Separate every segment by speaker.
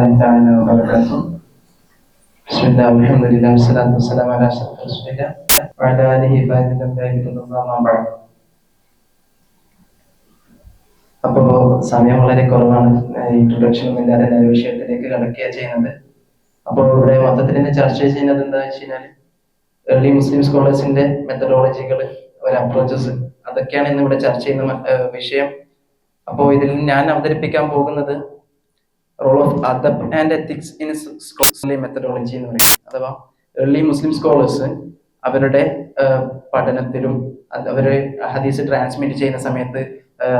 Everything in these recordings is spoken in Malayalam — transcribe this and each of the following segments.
Speaker 1: تعالى وبركاته. بسم الله والحمد لله والصلاة والسلام على أشرف رسول الله وعلى آله وصحبه أجمعين. അപ്പോൾ സമയം വളരെ കുറവാണ്. ഇൻട്രൊഡക്ഷനും ഇല്ലാതെ ഞാൻ വിഷയത്തിലേക്ക് കടക്കുകയാണ് ചെയ്യുന്നത്. അപ്പോൾ ഇവിടെ മൊത്തത്തിൽ തന്നെ ചർച്ച ചെയ്യുന്നത് എന്താ വെച്ച് കഴിഞ്ഞാൽ ഏർലി മുസ്ലിം സ്കോളേഴ്സിന്റെ മെത്തഡോളജികൾ, ഒരു അപ്രോച്ചസ്, അതൊക്കെയാണ് ഇന്ന് ഇവിടെ ചർച്ച ചെയ്യുന്ന വിഷയം. അപ്പോൾ ഇതിൽ ഞാൻ അവതരിപ്പിക്കാൻ പോകുന്നത് role of adab and ethics in scholarly methodology എന്ന് പറയും. അഥവാ ഏർലി മുസ്ലിം സ്കോളേഴ്സ് അവരുടെ പഠനത്തിലും അവര് ഹദീസ് ട്രാൻസ്മിറ്റ് ചെയ്യുന്ന സമയത്ത്,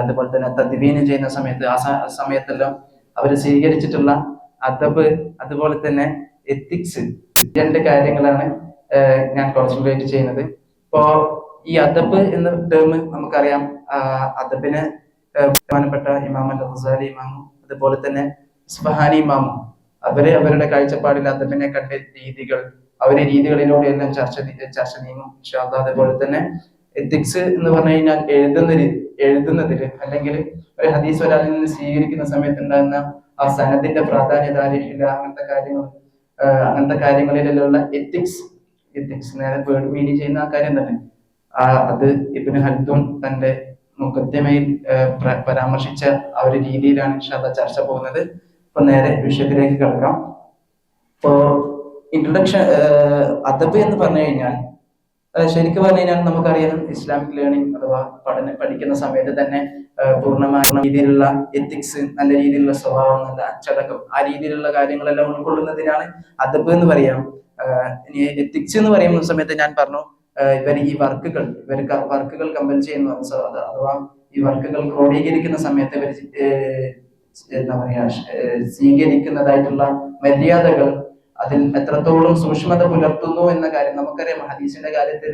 Speaker 1: അതുപോലെ തന്നെ തദ്വീന് ചെയ്യുന്ന സമയത്ത്, ആ സമയത്തെല്ലാം അവർ സ്വീകരിച്ചിട്ടുള്ള അദബ്, അതുപോലെ തന്നെ എത്തിക്സ്, രണ്ട് കാര്യങ്ങളാണ് ഞാൻ കോൺസെൻട്രേറ്റ് ചെയ്യുന്നത്. ഇപ്പോ ഈ അദബ് എന്ന ടേം നമുക്കറിയാം. അദബിന് ബഹുമാനപ്പെട്ട ഇമാം അൽ-ഗസാലി ഇമാമും അതുപോലെ തന്നെ ഇസ്ഫഹാനി ഇമാമും അവര് അവരുടെ കാഴ്ചപ്പാടിൽ അദബിനെ കണ്ട രീതികൾ, അവരുടെ രീതികളിലൂടെ എല്ലാം ചർച്ച നീങ്ങും ഇൻഷാ അല്ലാഹ്. അതുപോലെ തന്നെ എത്തിക്സ് എന്ന് പറഞ്ഞു കഴിഞ്ഞാൽ എഴുതുന്നതിൽ അല്ലെങ്കിൽ ഒരു ഹദീസ് ഒരാളിൽ നിന്ന് സ്വീകരിക്കുന്ന സമയത്ത് ഉണ്ടാകുന്ന ആ സനദിന്റെ പ്രാധാന്യത, അങ്ങനത്തെ കാര്യങ്ങളിലുള്ള എത്തിക്സ് നേരെ വേർഡ് മീനിങ് ചെയ്യുന്ന ആ കാര്യം തന്നെ അത് ഇബ്നു ഖൽദൂൻ തന്റെ മുഖദ്ദിമയിൽ പരാമർശിച്ച ആ ഒരു രീതിയിലാണ് ഇൻഷാ അല്ലാഹ് ചർച്ച പോകുന്നത്. അപ്പൊ നേരെ വിഷയത്തിലേക്ക് കിടക്കാം. ഇപ്പോ ഇൻട്രൊഡക്ഷൻ, അദബ് എന്ന് പറഞ്ഞു കഴിഞ്ഞാൽ ശരിക്കും പറഞ്ഞു കഴിഞ്ഞാൽ നമുക്കറിയാം, ഇസ്ലാമിക് ലേണിംഗ് അഥവാ പഠിക്കുന്ന സമയത്ത് തന്നെ പൂർണ്ണമായ രീതിയിലുള്ള എത്തിക്സ്, നല്ല രീതിയിലുള്ള സ്വഭാവം, നല്ല അച്ചടക്കം, ആ രീതിയിലുള്ള കാര്യങ്ങളെല്ലാം ഉൾക്കൊള്ളുന്നതിനാണ് അദബ് എന്ന് പറയാം. ഇനി എത്തിക്സ് എന്ന് പറയുന്ന സമയത്ത് ഞാൻ പറഞ്ഞു, ഇവർക്ക് വർക്കുകൾ കമ്പൽ ചെയ്യുന്ന, അഥവാ ഈ വർക്കുകൾ ക്രോഡീകരിക്കുന്ന സമയത്ത് ഇവർ എന്താ പറയാ സ്വീകരിക്കുന്നതായിട്ടുള്ള മര്യാദകൾ, അതിൽ എത്രത്തോളം സൂക്ഷ്മത പുലർത്തുന്നു എന്ന കാര്യം നമുക്കറിയാം. ഹദീസിന്റെ കാര്യത്തിൽ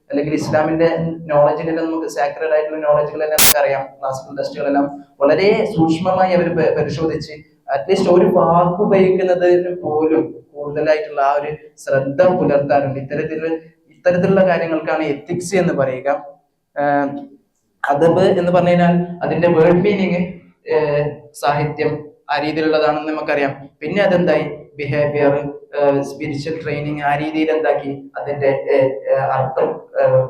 Speaker 1: അല്ലെങ്കിൽ ഇസ്ലാമിന്റെ നോളജിലെല്ലാം നമുക്ക് സാക്രഡ് ആയിട്ടുള്ള നോളജുകളെല്ലാം നമുക്കറിയാം. ക്ലാസിക്കൽ ടെസ്റ്റുകളെല്ലാം വളരെ സൂക്ഷ്മമായി അവർ പരിശോധിച്ച് അറ്റ്ലീസ്റ്റ് ഒരു വാക്ക് ഉപയോഗിക്കുന്നതിന് പോലും കൂടുതലായിട്ടുള്ള ആ ഒരു ശ്രദ്ധ പുലർത്താറുണ്ട്. ഇത്തരത്തിലുള്ള കാര്യങ്ങൾക്കാണ് എത്തിക്സ് എന്ന് പറയുക. അദബ് എന്ന് പറഞ്ഞു കഴിഞ്ഞാൽ അതിന്റെ വേർഡ് മീനിങ് സാഹിത്യം, ആ രീതിയിലുള്ളതാണെന്ന് നമുക്കറിയാം. പിന്നെ അതെന്തായി ബിഹേവിയർ, സ്പിരിച്വൽ ട്രെയിനിങ്, ആ രീതിയിൽ എന്താക്കി അതിന്റെ അർത്ഥം,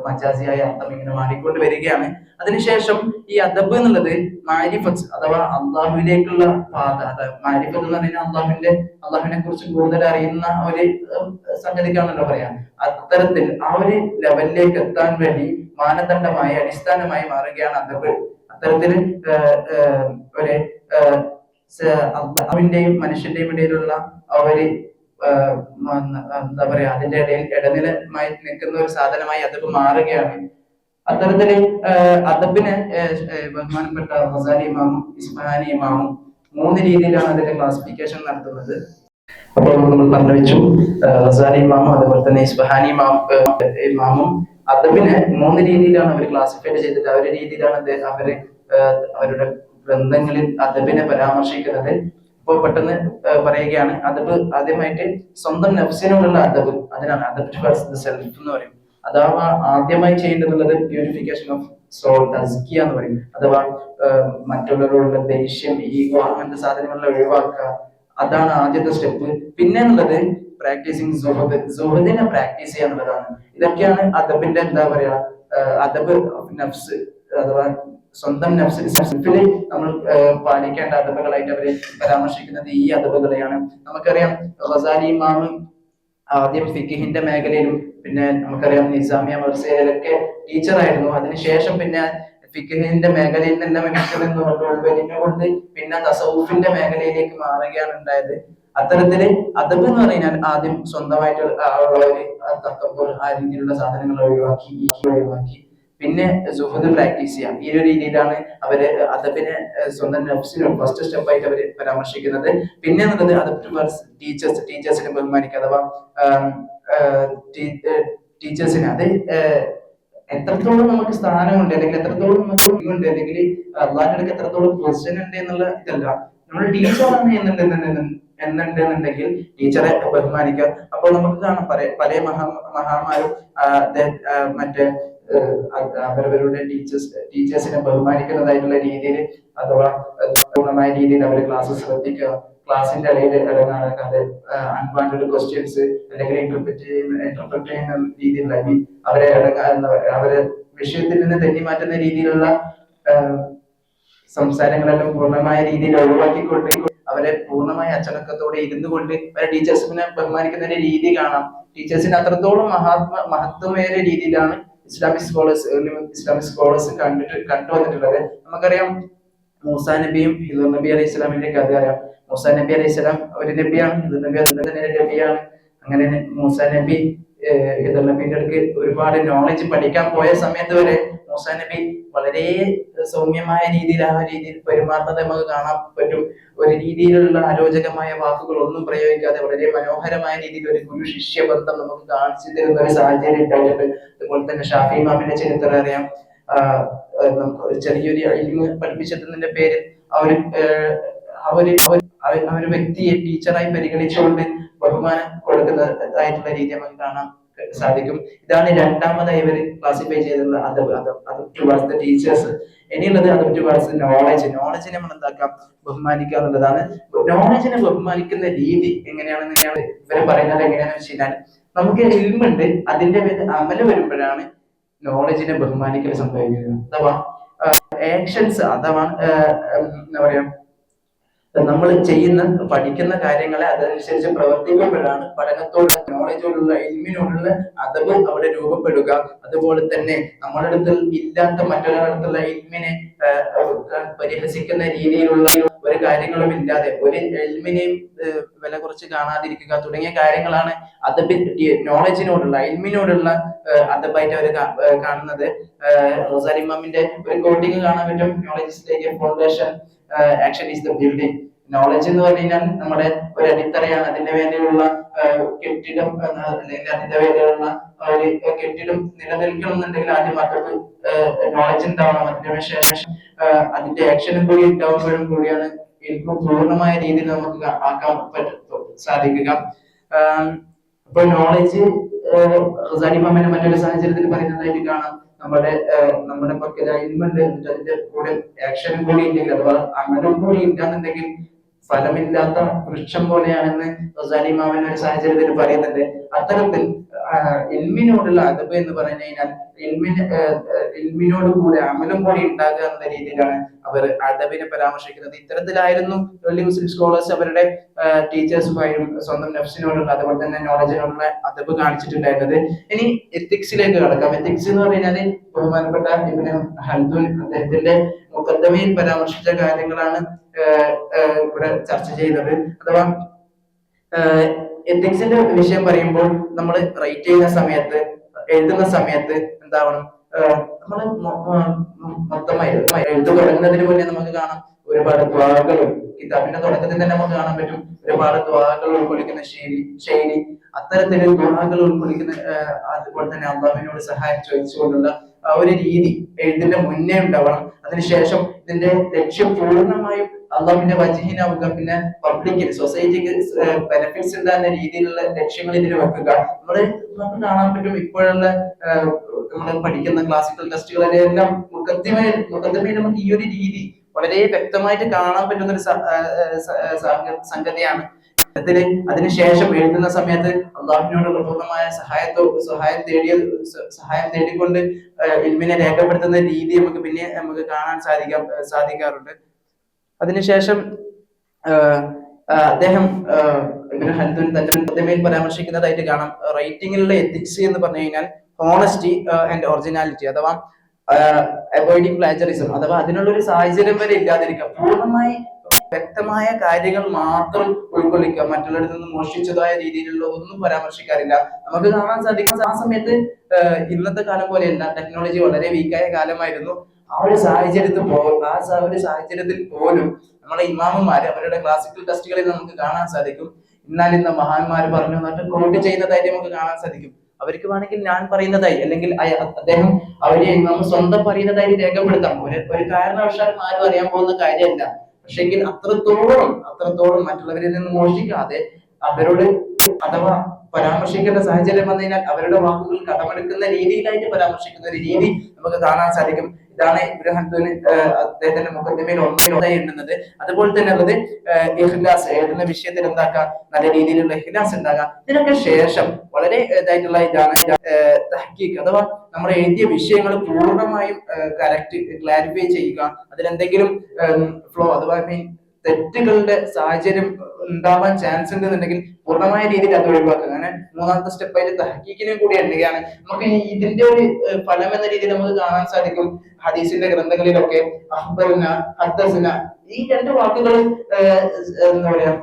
Speaker 1: മജാസിയായ അർത്ഥം ഇങ്ങനെ മാറിക്കൊണ്ട് വരികയാണ്. അതിനുശേഷം ഈ അദബ് എന്നുള്ളത് മാരിഫത്ത് അഥവാ അള്ളാഹുവിലേക്കുള്ള പാത. മാരിഫത്ത് എന്ന് പറഞ്ഞാൽ അള്ളാഹുവിനെ കുറിച്ച് കൂടുതൽ അറിയുന്ന ഒരു സംഗതിക്കാണല്ലോ പറയാം. അത്തരത്തിൽ ആ ഒരു ലെവലിലേക്ക് എത്താൻ വേണ്ടി മാനദണ്ഡമായി, അടിസ്ഥാനമായി മാറുകയാണ് അദബ്. അത്തരത്തിൽ ഒരു അള്ളാഹുവിന്റെയും മനുഷ്യന്റെയും ഇടയിലുള്ള ഒരു എന്താ പറയാ, അതിന്റെ ഇടയിൽ ഇടനിലമായി നിൽക്കുന്ന ഒരു സാധനമായി അദബ് മാറുകയാണ്. അത്തരത്തില് അദബിനെ ബഹുമാനപ്പെട്ട ഗസാലി ഇമാമും ഇസ്ഫഹാനി ഇമാമും 3 രീതിയിലാണ് അതിന്റെ ക്ലാസിഫിക്കേഷൻ നടത്തുന്നത്. അപ്പോൾ നമ്മൾ പറഞ്ഞു വെച്ചു, ഗസാലി ഇമാമും അതുപോലെ തന്നെ ഇസ്ഫഹാനി ഇമാമും അദബിനെ 3 രീതിയിലാണ് അവർ ക്ലാസിഫൈ ചെയ്തിട്ട്, അവരുടെ രീതിയിലാണ് അവരുടെ ഗ്രന്ഥങ്ങളിൽ അദബിനെ പരാമർശിക്കുന്നത്. ഇപ്പോൾ പെട്ടെന്ന് പറയുകയാണ്, അദബ് ആദ്യമായിട്ട് സ്വന്തം നഫ്സിനോടുള്ള അദബ്, അതിനാണ് അദബ് ടുവേർഡ്സ് ദി സെൽഫ് എന്ന് പറയും. അഥവാ ആദ്യമായി ചെയ്യേണ്ടതുള്ളത് പ്യൂരിഫിക്കേഷൻ ഓഫ് സോൾ, തസ്കിയ എന്ന് പറയും. അഥവാ മറ്റുള്ളവരോടുള്ള ദേഷ്യം, ഈഗോ, അങ്ങനത്തെ സാധനങ്ങളെ ഒഴിവാക്കുക, അതാണ് ആദ്യത്തെ സ്റ്റെപ്പ്. പിന്നെ എന്നുള്ളത് പ്രാക്ടീസിങ് സുഹൃദിനെ പ്രാക്ടീസ് ചെയ്യുക എന്നുള്ളതാണ്. ഇതൊക്കെയാണ് അദബിന്റെ എന്താ പറയാ, അദബ് നഫ്സ് അഥവാ സ്വന്തം നഫ്സിൽ നമ്മൾ പാലിക്കേണ്ട അദബുകളായിട്ട് അവര് പരാമർശിക്കുന്നത് ഈ അദബുകളെയാണ്. നമുക്കറിയാം ഗസാലി ഇമാം ആദ്യം ഫിഖിന്റെ മേഖലയിലും പിന്നെ നമുക്കറിയാം നിസാമിയ മദ്രസയിലൊക്കെ ടീച്ചറായിരുന്നു. അതിനുശേഷം പിന്നെ ഫിഖിന്റെ മേഖലയിൽ നിന്നുകൊണ്ട് പിന്നെ തസവുഫിന്റെ മേഖലയിലേക്ക് മാറുകയാണ് ഉണ്ടായത്. അത്തരത്തില് അദബ് എന്ന് പറഞ്ഞാൽ ആദ്യം സ്വന്തമായിട്ട് ഉള്ളവര് തക്കബുർ, ആ രീതിയിലുള്ള സാധനങ്ങൾ ഒഴിവാക്കി പിന്നെ സുഹൃദ് പ്രാക്ടീസ് ചെയ്യാം. ഈ ഒരു രീതിയിലാണ് അവര് അദബിനെ സ്വന്തം നഫ്സിനും ഫസ്റ്റ് സ്റ്റെപ്പായിട്ട് അവര് പരാമർശിക്കുന്നത്. പിന്നെ എന്നുള്ളത് അദബ് ടുവേർഡ്സ് ടീച്ചേഴ്സിനെ ബഹുമാനിക്കുക, അഥവാ ടീച്ചേഴ്സിനെ അത് എത്രത്തോളം നമുക്ക് സ്ഥാനമുണ്ട് അല്ലെങ്കിൽ എത്രത്തോളം നമുക്ക് ഉണ്ട് അല്ലെങ്കിൽ അള്ളാഹിന്റെ അടുക്ക് എത്രത്തോളം പൊസിഷൻ ഉണ്ട് എന്നുള്ള ഇതല്ല. നമ്മൾ ടീച്ചറാണ് എന്നുണ്ടെന്നുണ്ടെങ്കിൽ ടീച്ചറെ ബഹുമാനിക്കുക. അപ്പോൾ നമുക്ക് കാണാം പല മഹാന്മാരും മറ്റേ അവരവരുടെ ടീച്ചേഴ്സിനെ ബഹുമാനിക്കുന്നതായിട്ടുള്ള രീതിയിൽ, അഥവാ പൂർണ്ണമായ രീതിയിൽ അവരെ ക്ലാസ് ശ്രദ്ധിക്കുക, ക്ലാസിന്റെ ഇടയിൽ ഇടങ്ങാറാക്കാതെ അൺവാണ്ടഡ് ക്വസ്റ്റ്യൻസ് അല്ലെങ്കിൽ ഇന്റർപ്രറ്റ് ചെയ്യുന്ന രീതിയിലുള്ള അവരെ അവരെ വിഷയത്തിൽ നിന്ന് തെന്നി മാറ്റുന്ന രീതിയിലുള്ള സംസാരങ്ങളെല്ലാം പൂർണ്ണമായ രീതിയിൽ ഒഴിവാക്കിക്കൊണ്ട് അവരെ പൂർണ്ണമായ അച്ചടക്കത്തോടെ ഇരുന്നു കൊണ്ട് അവരെ ടീച്ചേഴ്സിനെ ബഹുമാനിക്കുന്ന ഒരു രീതി കാണാം. ടീച്ചേഴ്സിന് അത്രത്തോളം മഹത്വമേറിയ രീതിയിലാണ് ഇസ്ലാമിക് സ്കോളേഴ്സ് കണ്ടുവന്നിട്ടുള്ളത്. നമുക്കറിയാം മൂസാ നബിയും ഹിദർ നബി അലൈഹി ഇസ്ലാമിന്റെ കഥ അറിയാം. മൂസാ നബി അലൈഹി ഇസ്ലാം ഒരു നബിയാണ്, ഹിദർ നബി അതുപോലെ തന്നെ ഒരു നബിയാണ്. അങ്ങനെ മൂസാ നബി ഹിദർ നബിന്റെ അടുക്ക് ഒരുപാട് നോളജ് പഠിക്കാൻ പോയ സമയത്ത് വരെ മൂസാ നബി വളരെ സൗമ്യമായ രീതിയിൽ ആ രീതിയിൽ പെരുമാറുന്നത് നമുക്ക് കാണാൻ പറ്റും. ഒരു രീതിയിലുള്ള അരോചകമായ വാക്കുകൾ ഒന്നും പ്രയോഗിക്കാതെ വളരെ മനോഹരമായ രീതിയിൽ ഒരു ഗുരു ശിഷ്യ ബന്ധം നമുക്ക് കാണിച്ചു തരുന്ന ഒരു സാഹചര്യം ഉണ്ടായിട്ടുണ്ട്. അതുപോലെ തന്നെ ഷാഫി ഇമാമിന്റെ ചരിത്രം അറിയാം. ചെറിയൊരു ഇൽമ് പഠിപ്പിച്ചതിന്റെ പേരിൽ അവര് വ്യക്തിയെ ടീച്ചറായി പരിഗണിച്ചുകൊണ്ട് ബഹുമാനം കൊടുക്കുന്നതായിട്ടുള്ള രീതി നമുക്ക് കാണാൻ സാധിക്കും. ഇതാണ് രണ്ടാമതായി ഇവർ ക്ലാസിഫൈ ചെയ്തിട്ടുള്ള അതബ് ടുവാർഡ്സ് ദ ടീച്ചേഴ്സ്. ഇനിയുള്ളത് അതബ് ടുവാർഡ്സ് നോളജിനെ നമ്മൾ എന്താക്കാം, ബഹുമാനിക്കുക എന്നുള്ളതാണ്. നോളജിനെ ബഹുമാനിക്കുന്ന രീതി എങ്ങനെയാണെന്ന് ഇവര് പറയുന്നത് എങ്ങനെയാണെന്ന് വെച്ച് കഴിഞ്ഞാൽ, നമുക്ക് ഇൽമുണ്ട്, അതിന്റെ പേര് അമല് വരുമ്പോഴാണ് നോളജിനെ ബഹുമാനിക്കൽ സംഭവിക്കുന്നത്. അഥവാ ആക്ഷൻസ്, അഥവാ എന്താ പറയാ, നമ്മൾ പഠിക്കുന്ന കാര്യങ്ങളെ അതനുസരിച്ച് പ്രവർത്തിക്കുമ്പോഴാണ് പഠനത്തോടുള്ള നോളജോടുള്ള ഇൽമിനോടുള്ള അതബ് അവിടെ രൂപപ്പെടുക. അതുപോലെ തന്നെ നമ്മുടെ അടുത്ത് ഇല്ലാത്ത മറ്റൊരാളുടെ ഇൽമിനെ പരിഹസിക്കുന്ന രീതിയിലുള്ള ഒരു കാര്യങ്ങളും ഇല്ലാതെ ഒരു ഇൽമിനെയും വില കുറച്ച് കാണാതിരിക്കുക തുടങ്ങിയ കാര്യങ്ങളാണ് അതബ് നോളജിനോടുള്ള ഇൽമിനോടുള്ള അതബായിട്ട് അവർ കാണുന്നത്. റസാലി ഇമാമിന്റെ ഒരു കോട്ടിങ് കാണാൻ പറ്റും, knowledge is like A foundation, action is the building. Knowledge എന്ന് പറഞ്ഞു കഴിഞ്ഞാൽ നമ്മുടെ ഒരു അടിത്തറയാണ്. അതിന്റെ വേണ്ടിയുള്ള കെട്ടിടം അല്ലെങ്കിൽ അതിന്റെ വേണ്ടിയുള്ള ഒരു കെട്ടിടം നിലനിൽക്കണം എന്നുണ്ടെങ്കിൽ ആദ്യം മക്കൾക്ക് നോളജ് ഉണ്ടാവണം. അതിന്റെ ശേഷം അതിന്റെ ആക്ഷനും കൂടി ഉണ്ടാവുമ്പോഴും കൂടിയാണ് ഇൽമു പൂർണ്ണമായ രീതിയിൽ നമുക്ക് ആക്കാൻ സാധിക്കുക. അപ്പൊ നോളജ് റസാലി ഇമാമിന്റെ മറ്റൊരു സാഹചര്യത്തിൽ പറയുന്നതായിട്ട് കാണാം, നമ്മുടെ പക്കൽ ഇൽമുണ്ട്, അതിന്റെ കൂടെ ആക്ഷനും കൂടി ഇല്ലെങ്കിൽ അഥവാ അമലും കൂടി ഇല്ലാന്നുണ്ടെങ്കിൽ ഫലമില്ലാത്ത വൃക്ഷം പോലെയാണെന്ന് റസാലി ഇമാമിന്റെ ഒരു സാഹചര്യത്തിൽ പറയുന്നുണ്ട്. അത്തരത്തിൽ ഇൽമിനോടുള്ള അതബ് എന്ന് പറഞ്ഞു കഴിഞ്ഞാൽ ഇൽമിനോട് കൂടെ അമലും കൂടി ഉണ്ടാകുക എന്ന രീതിയിലാണ് അവർ അതബിനെ പരാമർശിക്കുന്നത്. ഇത്തരത്തിലായിരുന്നു ഏർലി മുസ്ലിം സ്കോളേഴ്സ് അവരുടെ ടീച്ചേഴ്സുമായും സ്വന്തം നഫ്സിനോടുള്ള അതുപോലെ തന്നെ നോളജിനോടുള്ള അതബ് കാണിച്ചിട്ടുണ്ടായിരുന്നത്. ഇനി എത്തിക്സിലേക്ക് കടക്കാം. എത്തിക്സ് എന്ന് പറഞ്ഞാൽ ബഹുമാനപ്പെട്ട ഇബ്നു ഹൽദൂൻ അദ്ദേഹത്തിന്റെ മുഖദ്ദമയിൽ പരാമർശിച്ച കാര്യങ്ങളാണ് ഇവിടെ ചർച്ച ചെയ്യുന്നത്. അഥവാ എത്തിക്സിന്റെ വിഷയം പറയുമ്പോൾ നമ്മൾ റൈറ്റ് ചെയ്യുന്ന സമയത്ത്, എഴുതുന്ന സമയത്ത് എന്താവണം, നമ്മള് മൊത്തമായി എഴുതു തുടങ്ങുന്നതിന് മുന്നേ നമുക്ക് കാണാം ഒരുപാട് ദ്വാകളും, കിതാബിന്റെ തുടക്കത്തിൽ തന്നെ നമുക്ക് കാണാൻ പറ്റും ഒരുപാട് ദ്വാകൾ ഉൾക്കൊള്ളിക്കുന്ന ശൈലി. അത്തരത്തിൽ ദ്വാകൾ ഉൾക്കൊള്ളിക്കുന്ന അതുപോലെ തന്നെ അള്ളാഹുവിനോട് സഹായം ചോദിച്ചുകൊണ്ടുള്ള ആ ഒരു രീതി എഴുതിന്റെ മുന്നേ ഉണ്ടാവണം. അതിനുശേഷം ഇതിന്റെ ലക്ഷ്യം പൂർണ്ണമായും അള്ളാഹുവിന്റെ വജ്ഹിനാവുക, പിന്നെ പബ്ലിക്കിന് സൊസൈറ്റിക്ക് ബെനിഫിറ്റ്സ് ഉണ്ടാകുന്ന രീതിയിലുള്ള ലക്ഷ്യങ്ങൾ ഇതിൽ വെക്കുക. നമുക്ക് കാണാൻ പറ്റും ഇപ്പോഴുള്ള നമ്മൾ പഠിക്കുന്ന ക്ലാസിക്കൽ ടെസ്റ്റുകളിലെല്ലാം മുഖദ്ദിമയിൽ നമുക്ക് ഈ ഒരു രീതി വളരെ വ്യക്തമായിട്ട് കാണാൻ പറ്റുന്ന ഒരു സംഗതിയാണ്. അതിനുശേഷം എഴുതുന്ന സമയത്ത് അള്ളാഹുവിനോടുള്ള പൂർണ്ണമായ സഹായം തേടിക്കൊണ്ട് ഇൽമിനെ രേഖപ്പെടുത്തുന്ന രീതി നമുക്ക് കാണാൻ സാധിക്കാറുണ്ട്. അതിനുശേഷം അദ്ദേഹം ഇബ്നു ഹൽദൂൻ തന്റെ മുഖദ്ദിമയിൽ പരാമർശിക്കുന്നതായിട്ട് കാണാം, റൈറ്റിംഗിലുള്ള എത്തിക്സ് എന്ന് പറഞ്ഞു കഴിഞ്ഞാൽ ഹോണസ്റ്റി ആൻഡ് ഒറിജിനാലിറ്റി, അഥവാ അവോയ്ഡിങ് പ്ലാജറിസം, അഥവാ അതിനുള്ള ഒരു സാഹചര്യം വരെ ഇല്ലാതിരിക്കുക, പൂർണ്ണമായി വ്യക്തമായ കാര്യങ്ങൾ മാത്രം ഉൾക്കൊള്ളിക്കുക, മറ്റുള്ളവരിൽ നിന്ന് മോഷ്ടിച്ചതായ രീതിയിലുള്ള ഒന്നും പരാമർശിക്കാറില്ല. നമുക്ക് കാണാൻ സാധിക്കും ആ സമയത്ത് ഇന്നത്തെ കാലം പോലെയല്ല, ടെക്നോളജി വളരെ വീക്കായ കാലമായിരുന്നു. ആ ഒരു സാഹചര്യത്തിൽ പോലും നമ്മളെ ഇമാമുമാര് അവരുടെ ക്ലാസിക്കൽ ടെസ്റ്റുകളിൽ നമുക്ക് കാണാൻ സാധിക്കും, ഇന്ന മഹാന്മാര് പറഞ്ഞു എന്നിട്ട് കോട്ട് ചെയ്യുന്നതായിട്ട് നമുക്ക് കാണാൻ സാധിക്കും. അവർക്ക് വേണമെങ്കിൽ ഞാൻ പറയുന്നതായി അല്ലെങ്കിൽ അദ്ദേഹം നമ്മൾ സ്വന്തം പറയുന്നതായി രേഖപ്പെടുത്താം. ഒരു കാരണവശാലും ആരും അറിയാൻ പോകുന്ന കാര്യമല്ല. പക്ഷെങ്കിൽ അത്രത്തോളം മറ്റുള്ളവരിൽ നിന്ന് മോഷ്ടിക്കാതെ അവരോട് അഥവാ പരാമർശിക്കേണ്ട സാഹചര്യം വന്നു കഴിഞ്ഞാൽ അവരുടെ വാക്കുകൾ കടമെടുക്കുന്ന രീതിയിലായിട്ട് പരാമർശിക്കുന്ന ഒരു രീതി നമുക്ക് കാണാൻ സാധിക്കും. ഇതാണ് ഇബ്നു ഹൽദൂൻ അദ്ദേഹത്തിന്റെ മുഖദ്ദിമയിൽ ഒന്നായി എണ്ണുന്നത്. അതുപോലെ തന്നെ ഉള്ളത് ഇഖ്ലാസ്, എഴുതുന്ന വിഷയത്തിൽ എന്താക്കാം, നല്ല രീതിയിലുള്ള ഇഖ്ലാസ് ഉണ്ടാകാം. ഇതിനൊക്കെ ശേഷം വളരെ ഇതായിട്ടുള്ള ഇതാണ് തഹ്ഖീഖ്, അഥവാ നമ്മൾ എഴുതിയ വിഷയങ്ങൾ പൂർണ്ണമായും ക്ലാരിഫൈ ചെയ്യുക. അതിലെന്തെങ്കിലും ഫ്ലോ അഥവാ തെറ്റുകളുടെ സാഹചര്യം ഉണ്ടാവാൻ ചാൻസ് ഉണ്ടെന്നുണ്ടെങ്കിൽ പൂർണ്ണമായ രീതിയിൽ അത് ഒഴിവാക്കുക. അങ്ങനെ മൂന്നാമത്തെ സ്റ്റെപ്പായിട്ട് തഹ്ഖീഖിനെ കൂടി എണ്ണുകയാണ്. നമുക്ക് ഇതിന്റെ ഒരു ഫലം എന്ന രീതിയിൽ നമുക്ക് കാണാൻ സാധിക്കും ഹദീസിന്റെ ഗ്രന്ഥങ്ങളിലൊക്കെ അഖ്ബറന, ഹദ്ദസന, ഈ രണ്ട് വാക്കുകൾ എന്താ പറയാ,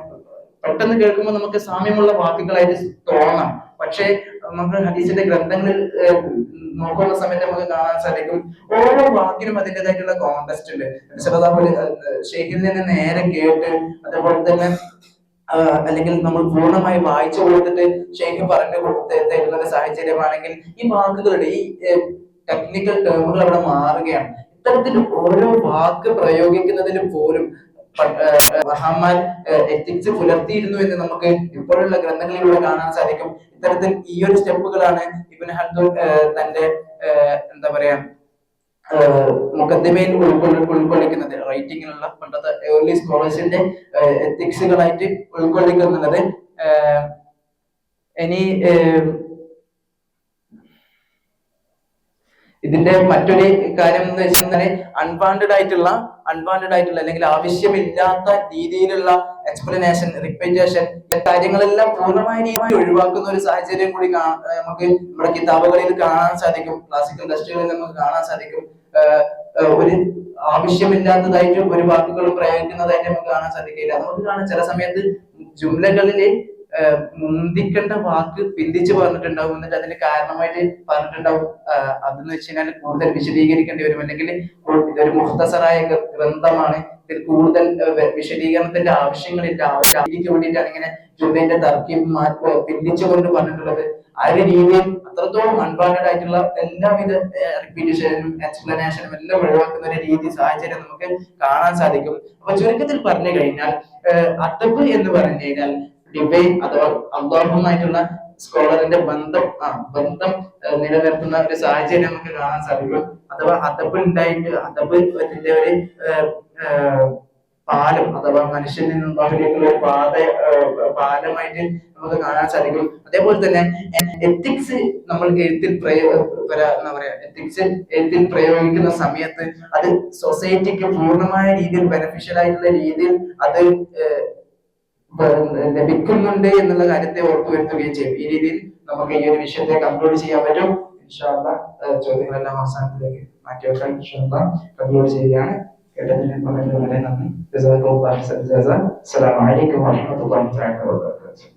Speaker 1: പെട്ടെന്ന് കേൾക്കുമ്പോൾ നമുക്ക് സാമ്യമുള്ള വാക്കുകളായിട്ട് തോന്നാം. പക്ഷേ നമുക്ക് ഹദീസിന്റെ ഗ്രന്ഥങ്ങളിൽ നോക്കുന്ന സമയത്ത് നമുക്ക് കാണാൻ സാധിക്കും ഓരോ വാക്കിനും അതിൻ്റെതായിട്ടുള്ള കോണ്ടസ്റ്റ് ഉണ്ട്. ഷെയ്ഖിൽ നിന്ന് നേരെ കേട്ട് അതേപോലെ തന്നെ അല്ലെങ്കിൽ നമ്മൾ പൂർണ്ണമായി വായിച്ചു കൊടുത്തിട്ട് ഷെയ്ഖ് പറഞ്ഞു കൊടുത്തിട്ടുള്ള ഒരു സാഹചര്യമാണെങ്കിൽ ഈ വാക്കുകളുടെ ഈ ടെക്നിക്കൽ ടേമുകൾ അവിടെ മാറുകയാണ്. ഇത്തരത്തിൽ ഓരോ വാക്ക് പ്രയോഗിക്കുന്നതിൽ പോലും മഹാന്മാർ എത്തിക്സ് പുലർത്തിയിരുന്നു എന്ന് നമുക്ക് ഇപ്പോഴുള്ള ഗ്രന്ഥങ്ങളിലൂടെ കാണാൻ സാധിക്കും. ഇത്തരത്തിൽ ഈ ഒരു സ്റ്റെപ്പുകളാണ് ഇബ്നു ഹൽദൂൻ തന്റെ എന്താ പറയാ മുഖദ്ദിമയിൽ ഉൾക്കൊള്ളിക്കുന്നത്. റൈറ്റിങ്ങിലുള്ള പണ്ടത്തെ ഏർലി സ്കോളേഴ്സിന്റെ എത്തിക്സുകളായിട്ട് ഉൾക്കൊള്ളിക്കുന്നുള്ളത്. ഇനി ഇതിന്റെ മറ്റൊരു കാര്യം എന്ന് വെച്ചാൽ അൺവാണ്ടഡ് ആയിട്ടുള്ള അല്ലെങ്കിൽ ആവശ്യമില്ലാത്ത രീതിയിലുള്ള എക്സ്പ്ലനേഷൻ, റിപ്പീറ്റേഷൻ, കാര്യങ്ങളെല്ലാം പൂർണ്ണമായ രീതിയിൽ ഒഴിവാക്കുന്ന ഒരു സാഹചര്യം കൂടി നമുക്ക് നമ്മുടെ കിതാബുകളിൽ കാണാൻ സാധിക്കും. ക്ലാസിക്കൽ ടെസ്റ്റുകളിൽ നമുക്ക് കാണാൻ സാധിക്കും. ഒരു ആവശ്യമില്ലാത്തതായിട്ട് ഒരു വാക്കുകൾ പ്രയോഗിക്കുന്നതായിട്ട് നമുക്ക് കാണാൻ സാധിക്കില്ല. നമുക്ക് കാണാൻ ചില സമയത്ത് ജുംലകളില് മുന്തിക്കേണ്ട വാക്ക് പിന്തിച്ച് പറഞ്ഞിട്ടുണ്ടാവും, എന്നിട്ട് അതിന് കാരണമായിട്ട് പറഞ്ഞിട്ടുണ്ടാവും. അതെന്ന് വെച്ച് കഴിഞ്ഞാൽ കൂടുതൽ വിശദീകരിക്കേണ്ടി വരും, അല്ലെങ്കിൽ ഇതൊരു മുഖ്തസറായ ഗ്രന്ഥമാണ്, ഇതിൽ കൂടുതൽ വിശദീകരണത്തിന്റെ ആവശ്യങ്ങളില്ല, ആവശ്യക്ക് വേണ്ടിയിട്ടാണ് ഇങ്ങനെ ജുംലയുടെ തർക്കീബ് പിന്തിച്ചുകൊണ്ട് പറഞ്ഞിട്ടുള്ളത്. ആ ഒരു രീതിയിൽ അത്രത്തോളം അൺവാണ്ടഡ് ആയിട്ടുള്ള എല്ലാവിധ റിപ്പീറ്റേഷനും എക്സ്പ്ലനേഷനും എല്ലാം ഒഴിവാക്കുന്ന ഒരു രീതി സാഹചര്യം നമുക്ക് കാണാൻ സാധിക്കും. അപ്പൊ ചുരുക്കത്തിൽ പറഞ്ഞു കഴിഞ്ഞാൽ അദബ് എന്ന് പറഞ്ഞു കഴിഞ്ഞാൽ ഡിവൈൻ അഥവാ അള്ളാഹുമായിട്ടുള്ള സ്കോളറിന്റെ ബന്ധം നിലനിർത്തുന്ന ഒരു സാഹചര്യം നമുക്ക് കാണാൻ സാധിക്കും. അഥവാ അദബ് ഉണ്ടായിട്ട് അദബിന്റെ ഒരു പാലം അഥവാ മനുഷ്യനിൽ നിന്നും അള്ളാഹുവിലേക്കുള്ള ഒരു പാലമായിട്ട് നമുക്ക് കാണാൻ സാധിക്കും. അതേപോലെ തന്നെ എത്തിക്സ് നമ്മൾ എഴുത്തിൽ എഴുത്തിൽ പ്രയോഗിക്കുന്ന സമയത്ത് അത് സൊസൈറ്റിക്ക് പൂർണ്ണമായ രീതിയിൽ ബെനിഫിഷ്യൽ ആയിട്ടുള്ള രീതിയിൽ അത് ലഭിക്കുന്നുണ്ട് എന്നുള്ള കാര്യത്തെ ഉറപ്പുവരുത്തുകയും ചെയ്യും. ഈ രീതിയിൽ നമുക്ക് ഈ ഒരു വിഷയത്തെ കൺക്ലൂഡ് ചെയ്യാൻ പറ്റും. ഇൻഷാ അല്ലാഹ് ചോദ്യങ്ങളെല്ലാം അവസാനത്തിലേക്ക് മാറ്റിവെക്കാൻ കൺക്ലൂഡ് ചെയ്യുകയാണ്. കേട്ടതിന് വളരെ നന്ദി. അസ്സലാമു അലൈക്കും വറഹ്മത്തുള്ളാഹി വബറകാതുഹു.